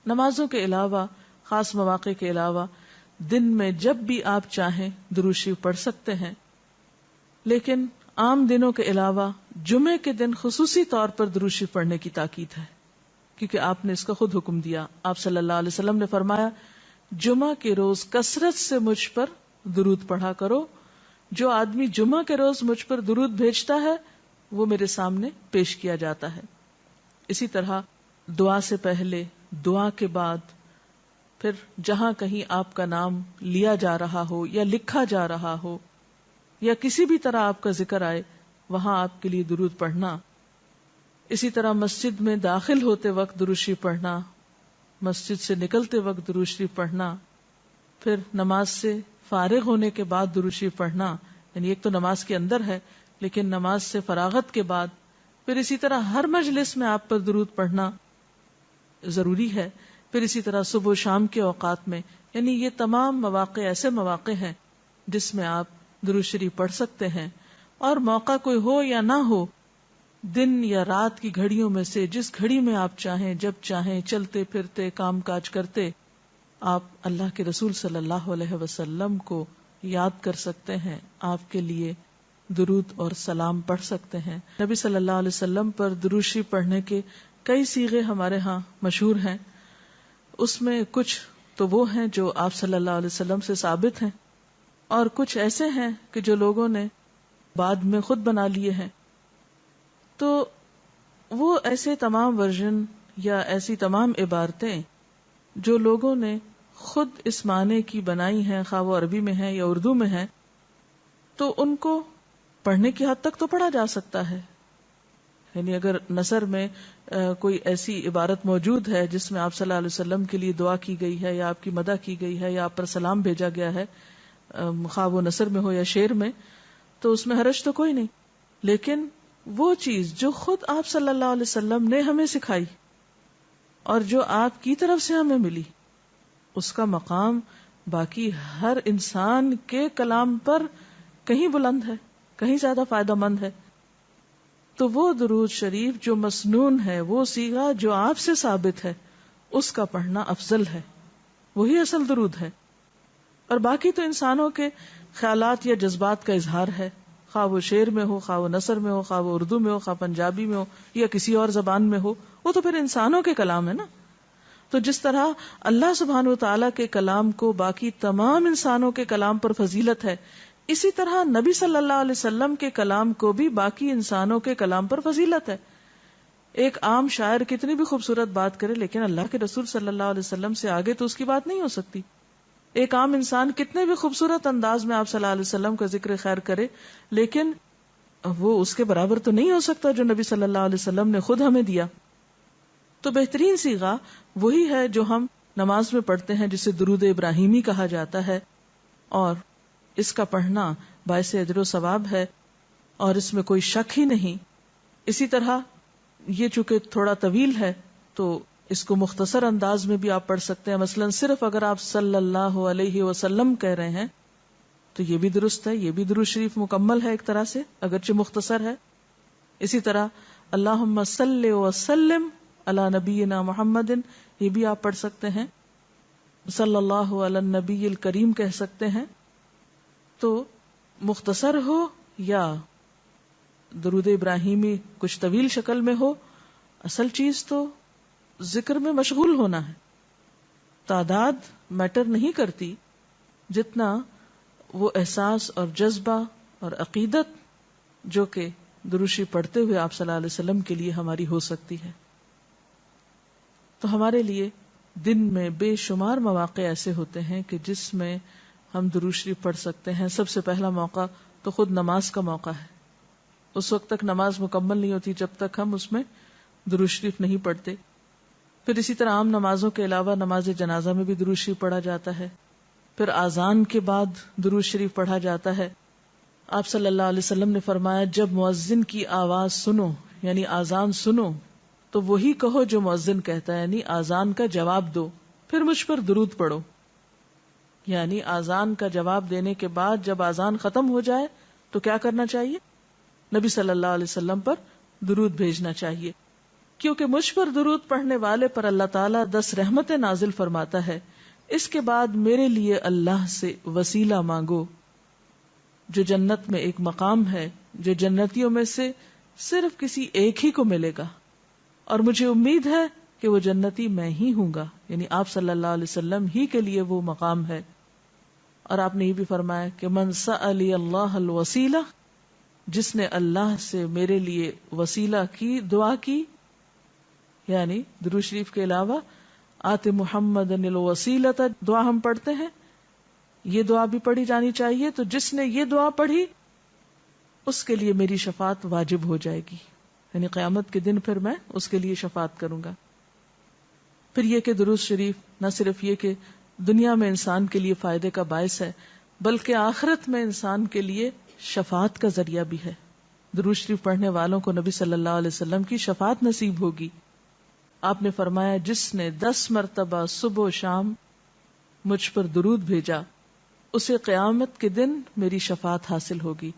نمازوں کے علاوہ، خاص مواقع کے علاوہ دن میں جب بھی آپ چاہیں درود شریف پڑھ سکتے ہیں، لیکن عام دنوں کے علاوہ جمعے کے دن خصوصی طور پر درود شریف پڑھنے کی تاکید ہے، کیونکہ آپ نے اس کا خود حکم دیا. آپ صلی اللہ علیہ وسلم نے فرمایا جمعہ کے روز کثرت سے مجھ پر درود پڑھا کرو، جو آدمی جمعہ کے روز مجھ پر درود بھیجتا ہے وہ میرے سامنے پیش کیا جاتا ہے. اسی طرح دعا سے پہلے، دعا کے بعد، پھر جہاں کہیں آپ کا نام لیا جا رہا ہو یا لکھا جا رہا ہو یا کسی بھی طرح آپ کا ذکر آئے وہاں آپ کے لیے درود پڑھنا. اسی طرح مسجد میں داخل ہوتے وقت درود شریف پڑھنا، مسجد سے نکلتے وقت درود شریف پڑھنا، پھر نماز سے فارغ ہونے کے بعد درود شریف پڑھنا. یعنی ایک تو نماز کے اندر ہے، لیکن نماز سے فراغت کے بعد، پھر اسی طرح ہر مجلس میں آپ پر درود پڑھنا ضروری ہے. پھر اسی طرح صبح و شام کے اوقات میں، یعنی یہ تمام مواقع ایسے مواقع ہیں جس میں آپ درود شریف پڑھ سکتے ہیں. اور موقع کوئی ہو یا نہ ہو، دن یا رات کی گھڑیوں میں سے جس گھڑی میں آپ چاہیں، جب چاہیں، چلتے پھرتے، کام کاج کرتے، آپ اللہ کے رسول صلی اللہ علیہ وسلم کو یاد کر سکتے ہیں، آپ کے لیے درود اور سلام پڑھ سکتے ہیں. نبی صلی اللہ علیہ وسلم پر درود شریف پڑھنے کے کئی صیغے ہمارے ہاں مشہور ہیں. اس میں کچھ تو وہ ہیں جو آپ صلی اللہ علیہ وسلم سے ثابت ہیں، اور کچھ ایسے ہیں کہ جو لوگوں نے بعد میں خود بنا لیے ہیں. تو وہ ایسے تمام ورژن یا ایسی تمام عبارتیں جو لوگوں نے خود اس معنی کی بنائی ہیں، خواہ وہ عربی میں ہیں یا اردو میں ہیں، تو ان کو پڑھنے کی حد تک تو پڑھا جا سکتا ہے. یعنی اگر نثر میں کوئی ایسی عبارت موجود ہے جس میں آپ صلی اللہ علیہ وسلم کے لیے دعا کی گئی ہے یا آپ کی مدح کی گئی ہے یا آپ پر سلام بھیجا گیا ہے، خواہ وہ نثر میں ہو یا شعر میں، تو اس میں حرج تو کوئی نہیں. لیکن وہ چیز جو خود آپ صلی اللہ علیہ وسلم نے ہمیں سکھائی اور جو آپ کی طرف سے ہمیں ملی، اس کا مقام باقی ہر انسان کے کلام پر کہیں بلند ہے، کہیں زیادہ فائدہ مند ہے. تو وہ درود شریف جو مسنون ہے، وہ صیغہ جو آپ سے ثابت ہے، اس کا پڑھنا افضل ہے، وہی اصل درود ہے. اور باقی تو انسانوں کے خیالات یا جذبات کا اظہار ہے، خواہ وہ شعر میں ہو، خواہ وہ نثر میں ہو، خواہ وہ اردو میں ہو، خواہ پنجابی میں ہو یا کسی اور زبان میں ہو، وہ تو پھر انسانوں کے کلام ہے نا. تو جس طرح اللہ سبحانہ و تعالیٰ کے کلام کو باقی تمام انسانوں کے کلام پر فضیلت ہے، اسی طرح نبی صلی اللہ علیہ وسلم کے کلام کو بھی باقی انسانوں کے کلام پر فضیلت ہے. ایک عام شاعر کتنی بھی خوبصورت بات کرے، لیکن اللہ کے رسول صلی اللہ علیہ وسلم سے آگے تو اس کی بات نہیں ہو سکتی. ایک عام انسان کتنے بھی خوبصورت انداز میں آپ صلی اللہ علیہ وسلم کا ذکر خیر کرے، لیکن وہ اس کے برابر تو نہیں ہو سکتا جو نبی صلی اللہ علیہ وسلم نے خود ہمیں دیا. تو بہترین صیغہ وہی ہے جو ہم نماز میں پڑھتے ہیں، جسے درود ابراہیمی کہا جاتا ہے، اور اس کا پڑھنا باعث اجر و ثواب ہے اور اس میں کوئی شک ہی نہیں. اسی طرح یہ چونکہ تھوڑا طویل ہے تو اس کو مختصر انداز میں بھی آپ پڑھ سکتے ہیں. مثلا صرف اگر آپ صلی اللہ علیہ وسلم کہہ رہے ہیں تو یہ بھی درست ہے، یہ بھی درود شریف مکمل ہے ایک طرح سے، اگرچہ مختصر ہے. اسی طرح اللہم صلی وسلم علی نبینا محمد، یہ بھی آپ پڑھ سکتے ہیں. صلی اللہ علی النبی الکریم کہہ سکتے ہیں. تو مختصر ہو یا درود ابراہیمی کچھ طویل شکل میں ہو، اصل چیز تو ذکر میں مشغول ہونا ہے. تعداد میٹر نہیں کرتی جتنا وہ احساس اور جذبہ اور عقیدت جو کہ درود شریف پڑھتے ہوئے آپ صلی اللہ علیہ وسلم کے لیے ہماری ہو سکتی ہے. تو ہمارے لیے دن میں بے شمار مواقع ایسے ہوتے ہیں کہ جس میں ہم درود شریف پڑھ سکتے ہیں. سب سے پہلا موقع تو خود نماز کا موقع ہے. اس وقت تک نماز مکمل نہیں ہوتی جب تک ہم اس میں درود شریف نہیں پڑھتے. پھر اسی طرح عام نمازوں کے علاوہ نماز جنازہ میں بھی درود شریف پڑھا جاتا ہے. پھر آذان کے بعد درود شریف پڑھا جاتا ہے. آپ صلی اللہ علیہ وسلم نے فرمایا جب مؤذن کی آواز سنو یعنی آذان سنو تو وہی کہو جو مؤذن کہتا ہے، یعنی آذان کا جواب دو، پھر مجھ پر درود پڑھو. یعنی آذان کا جواب دینے کے بعد جب آذان ختم ہو جائے تو کیا کرنا چاہیے؟ نبی صلی اللہ علیہ وسلم پر درود بھیجنا چاہیے. کیونکہ مجھ پر درود پڑھنے والے پر اللہ تعالیٰ 10 رحمتیں نازل فرماتا ہے. اس کے بعد میرے لیے اللہ سے وسیلہ مانگو، جو جنت میں ایک مقام ہے جو جنتیوں میں سے صرف کسی ایک ہی کو ملے گا، اور مجھے امید ہے کہ وہ جنتی میں ہی ہوں گا، یعنی آپ صلی اللہ علیہ وسلم ہی کے لیے وہ مقام ہے. اور آپ نے یہ بھی فرمایا کہ من سألی اللہ الوسیلہ، جس نے اللہ سے میرے لیے وسیلہ کی دعا کی، یعنی درود شریف کے علاوہ آت محمد الوسیلۃ دعا ہم پڑھتے ہیں، یہ دعا بھی پڑھی جانی چاہیے. تو جس نے یہ دعا پڑھی اس کے لیے میری شفاعت واجب ہو جائے گی، یعنی قیامت کے دن پھر میں اس کے لیے شفاعت کروں گا. پھر یہ کہ درود شریف نہ صرف یہ کہ دنیا میں انسان کے لیے فائدے کا باعث ہے، بلکہ آخرت میں انسان کے لیے شفاعت کا ذریعہ بھی ہے. درود شریف پڑھنے والوں کو نبی صلی اللہ علیہ وسلم کی شفاعت نصیب ہوگی. آپ نے فرمایا جس نے 10 مرتبہ صبح و شام مجھ پر درود بھیجا اسے قیامت کے دن میری شفاعت حاصل ہوگی.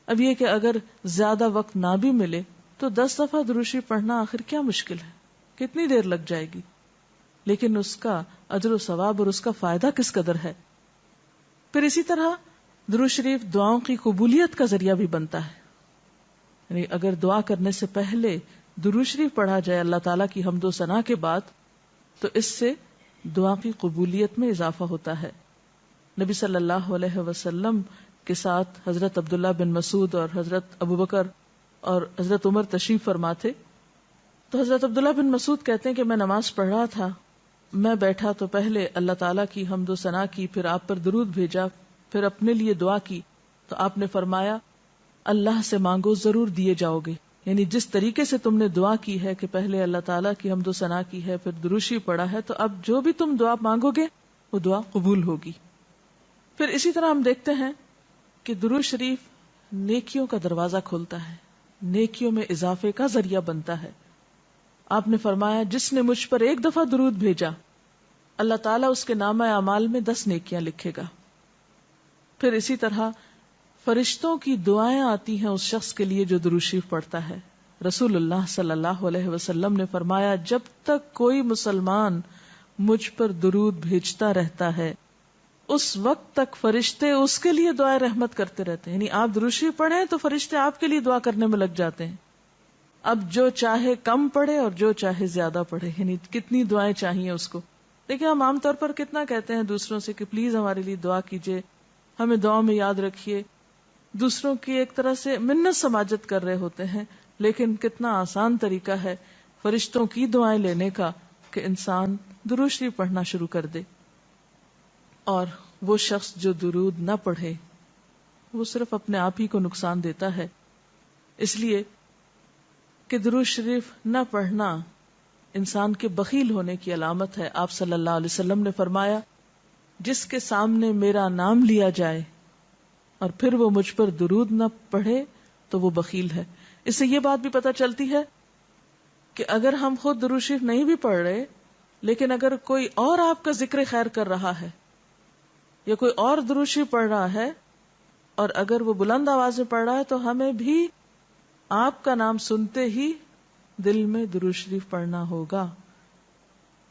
اب یہ کہ اگر زیادہ وقت نہ بھی ملے تو 10 دفعہ درود شریف پڑھنا آخر کیا مشکل ہے، کتنی دیر لگ جائے گی، لیکن اس کا اجر و ثواب اور اس کا فائدہ کس قدر ہے. پھر اسی طرح درود شریف دعاؤں کی قبولیت کا ذریعہ بھی بنتا ہے، یعنی اگر دعا کرنے سے پہلے درود شریف پڑھا جائے اللہ تعالیٰ کی حمد و ثنا کے بعد تو اس سے دعا کی قبولیت میں اضافہ ہوتا ہے. نبی صلی اللہ علیہ وسلم کے ساتھ حضرت عبداللہ بن مسعود اور حضرت ابوبکر اور حضرت عمر تشریف فرما تھے. تو حضرت عبداللہ بن مسعود کہتے ہیں کہ میں نماز پڑھ رہا تھا، میں بیٹھا تو پہلے اللہ تعالیٰ کی حمد و ثنا کی، پھر آپ پر درود بھیجا، پھر اپنے لیے دعا کی. تو آپ نے فرمایا اللہ سے مانگو ضرور دیے جاؤ گے، یعنی جس طریقے سے تم نے دعا کی ہے کہ پہلے اللہ تعالیٰ کی حمد و ثنا کی ہے پھر درود شریف پڑھا ہے، تو اب جو بھی تم دعا مانگو گے وہ دعا قبول ہوگی. پھر اسی طرح ہم دیکھتے ہیں کہ درود شریف نیکیوں کا دروازہ کھولتا ہے، نیکیوں میں اضافے کا ذریعہ بنتا ہے. آپ نے فرمایا جس نے مجھ پر ایک دفعہ درود بھیجا اللہ تعالیٰ اس کے نامہ اعمال میں 10 نیکیاں لکھے گا. پھر اسی طرح فرشتوں کی دعائیں آتی ہیں اس شخص کے لیے جو درود شریف پڑھتا ہے. رسول اللہ صلی اللہ علیہ وسلم نے فرمایا جب تک کوئی مسلمان مجھ پر درود بھیجتا رہتا ہے اس وقت تک فرشتے اس کے لیے دعائیں رحمت کرتے رہتے ہیں. یعنی آپ درود شریف پڑھیں تو فرشتے آپ کے لیے دعا کرنے میں لگ جاتے ہیں. اب جو چاہے کم پڑھے اور جو چاہے زیادہ پڑھے، یعنی کتنی دعائیں چاہیے اس کو. دیکھیں ہم عام طور پر کتنا کہتے ہیں دوسروں سے کہ پلیز ہمارے لیے دعا کیجئے، ہمیں دعا میں یاد رکھیے، دوسروں کی ایک طرح سے منت سماجت کر رہے ہوتے ہیں. لیکن کتنا آسان طریقہ ہے فرشتوں کی دعائیں لینے کا کہ انسان درود شریف پڑھنا شروع کر دے. اور وہ شخص جو درود نہ پڑھے وہ صرف اپنے آپ ہی کو نقصان دیتا ہے. اس لیے کہ درود شریف نہ پڑھنا انسان کے بخیل ہونے کی علامت ہے. آپ صلی اللہ علیہ وسلم نے فرمایا جس کے سامنے میرا نام لیا جائے اور پھر وہ مجھ پر درود نہ پڑھے تو وہ بخیل ہے. اس سے یہ بات بھی پتہ چلتی ہے کہ اگر ہم خود درود شریف نہیں بھی پڑھ رہے لیکن اگر کوئی اور آپ کا ذکر خیر کر رہا ہے یا کوئی اور درود شریف پڑھ رہا ہے اور اگر وہ بلند آواز میں پڑھ رہا ہے تو ہمیں بھی آپ کا نام سنتے ہی دل میں درود شریف پڑھنا ہوگا.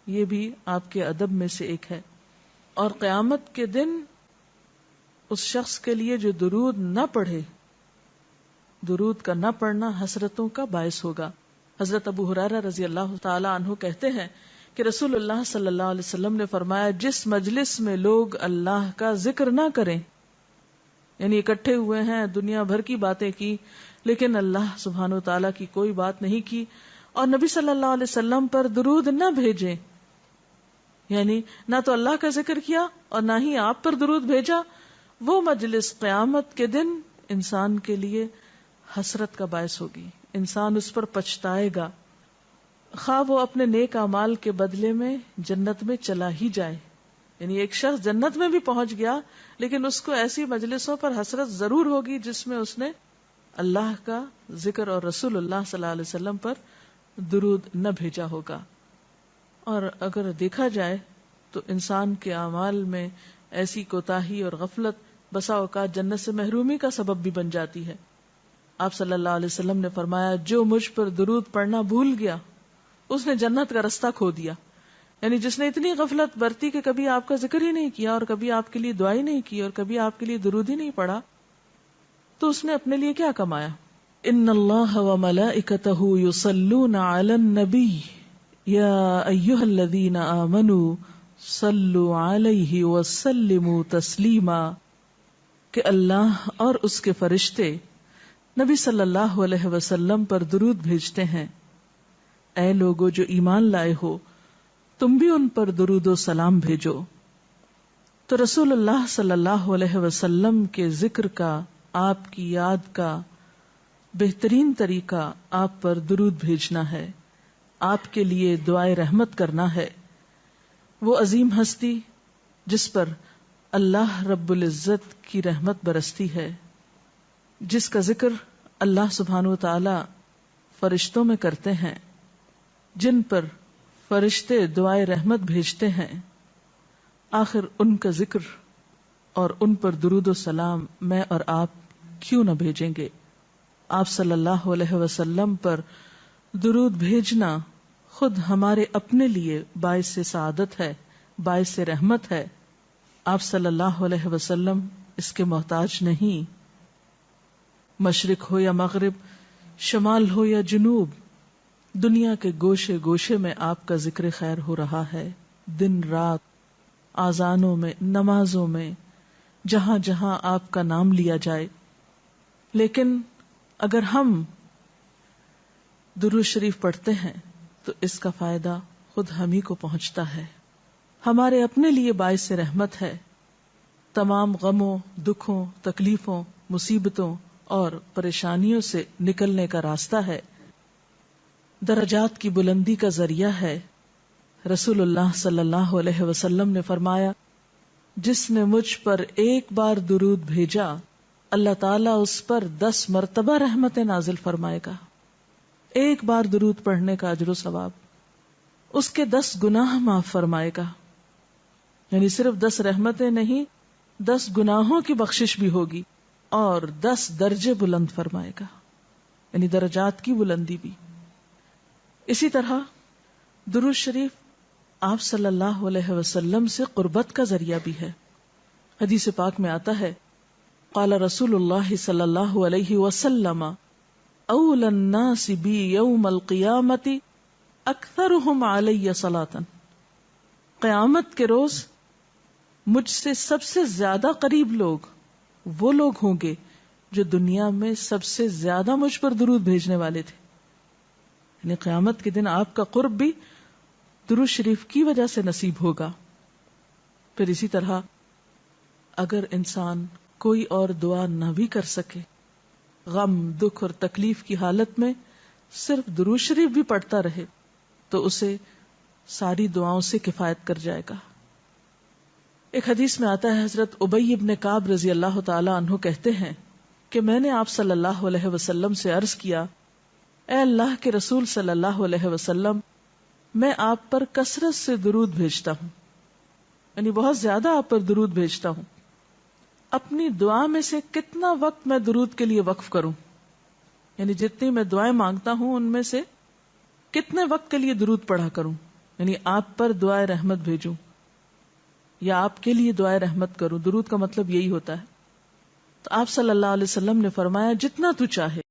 یہ بھی آپ کے ادب میں سے ایک ہے. اور قیامت کے دن اس شخص کے لیے جو درود نہ پڑھے، درود کا نہ پڑھنا حسرتوں کا باعث ہوگا. حضرت ابو ہریرہ رضی اللہ تعالی عنہ کہتے ہیں کہ رسول اللہ صلی اللہ علیہ وسلم نے فرمایا جس مجلس میں لوگ اللہ کا ذکر نہ کریں، یعنی اکٹھے ہوئے ہیں دنیا بھر کی باتیں کی لیکن اللہ سبحانہ و تعالیٰ کی کوئی بات نہیں کی، اور نبی صلی اللہ علیہ وسلم پر درود نہ بھیجیں، یعنی نہ تو اللہ کا ذکر کیا اور نہ ہی آپ پر درود بھیجا، وہ مجلس قیامت کے دن انسان کے لیے حسرت کا باعث ہوگی. انسان اس پر پچھتائے گا، خواہ وہ اپنے نیک اعمال کے بدلے میں جنت میں چلا ہی جائے. یعنی ایک شخص جنت میں بھی پہنچ گیا لیکن اس کو ایسی مجلسوں پر حسرت ضرور ہوگی جس میں اس نے اللہ کا ذکر اور رسول اللہ صلی اللہ علیہ وسلم پر درود نہ بھیجا ہوگا. اور اگر دیکھا جائے تو انسان کے اعمال میں ایسی کوتاہی اور غفلت بسا اوقات جنت سے محرومی کا سبب بھی بن جاتی ہے. آپ صلی اللہ علیہ وسلم نے فرمایا جو مجھ پر درود پڑھنا بھول گیا اس نے جنت کا رستہ کھو دیا. یعنی جس نے اتنی غفلت برتی کہ کبھی آپ کا ذکر ہی نہیں کیا اور کبھی آپ کے لیے دعا ہی نہیں کی اور کبھی آپ کے لیے درود ہی نہیں پڑھا, تو اس نے اپنے لیے کیا کمایا؟ ان اللہ وملائکتہ یصلون علی النبی یا ایھا الذین آمنوا صلوا علیہ وسلموا تسلیما, کہ اللہ اور اس کے فرشتے نبی صلی اللہ علیہ وسلم پر درود بھیجتے ہیں. اے لوگو جو ایمان لائے ہو, تم بھی ان پر درود و سلام بھیجو. تو رسول اللہ صلی اللہ علیہ وسلم کے ذکر کا, آپ کی یاد کا بہترین طریقہ آپ پر درود بھیجنا ہے, آپ کے لیے دعائے رحمت کرنا ہے. وہ عظیم ہستی جس پر اللہ رب العزت کی رحمت برستی ہے, جس کا ذکر اللہ سبحانہ و تعالی فرشتوں میں کرتے ہیں, جن پر فرشتے دعائے رحمت بھیجتے ہیں, آخر ان کا ذکر اور ان پر درود و سلام میں اور آپ کیوں نہ بھیجیں گے؟ آپ صلی اللہ علیہ وسلم پر درود بھیجنا خود ہمارے اپنے لیے باعث سعادت ہے, باعث رحمت ہے. آپ صلی اللہ علیہ وسلم اس کے محتاج نہیں. مشرق ہو یا مغرب, شمال ہو یا جنوب, دنیا کے گوشے گوشے میں آپ کا ذکر خیر ہو رہا ہے, دن رات, آذانوں میں, نمازوں میں, جہاں جہاں آپ کا نام لیا جائے. لیکن اگر ہم درود شریف پڑھتے ہیں تو اس کا فائدہ خود ہم ہی کو پہنچتا ہے, ہمارے اپنے لیے باعث رحمت ہے. تمام غموں, دکھوں, تکلیفوں, مصیبتوں اور پریشانیوں سے نکلنے کا راستہ ہے, درجات کی بلندی کا ذریعہ ہے. رسول اللہ صلی اللہ علیہ وسلم نے فرمایا, جس نے مجھ پر ایک بار درود بھیجا اللہ تعالیٰ اس پر 10 مرتبہ رحمت نازل فرمائے گا. ایک بار درود پڑھنے کا اجر و ثواب, اس کے 10 گناہ معاف فرمائے گا. یعنی صرف 10 رحمتیں نہیں, 10 گناہوں کی بخشش بھی ہوگی اور 10 درجے بلند فرمائے گا, یعنی درجات کی بلندی بھی. اسی طرح درود شریف آپ صلی اللہ علیہ وسلم سے قربت کا ذریعہ بھی ہے. حدیث پاک میں آتا ہے, قال رسول اللہ صلی اللہ علیہ وسلم اولی الناس بی یوم القیامت اکثرہم علی صلاۃ, قیامت کے روز مجھ سے سب سے زیادہ قریب لوگ وہ لوگ ہوں گے جو دنیا میں سب سے زیادہ مجھ پر درود بھیجنے والے تھے. یعنی قیامت کے دن آپ کا قرب بھی درود شریف کی وجہ سے نصیب ہوگا. پھر اسی طرح اگر انسان کوئی اور دعا نہ بھی کر سکے, غم, دکھ اور تکلیف کی حالت میں صرف درود شریف بھی پڑھتا رہے تو اسے ساری دعاؤں سے کفایت کر جائے گا. ایک حدیث میں آتا ہے, حضرت ابی ابن کعب رضی اللہ تعالی عنہ کہتے ہیں کہ میں نے آپ صلی اللہ علیہ وسلم سے عرض کیا, اے اللہ کے رسول صلی اللہ علیہ وسلم, میں آپ پر کثرت سے درود بھیجتا ہوں, یعنی بہت زیادہ آپ پر درود بھیجتا ہوں, اپنی دعا میں سے کتنا وقت میں درود کے لیے وقف کروں؟ یعنی جتنی میں دعائیں مانگتا ہوں ان میں سے کتنے وقت کے لیے درود پڑھا کروں, یعنی آپ پر دعائے رحمت بھیجوں یا آپ کے لیے دعائے رحمت کروں. درود کا مطلب یہی ہوتا ہے. تو آپ صلی اللہ علیہ وسلم نے فرمایا, جتنا تو چاہے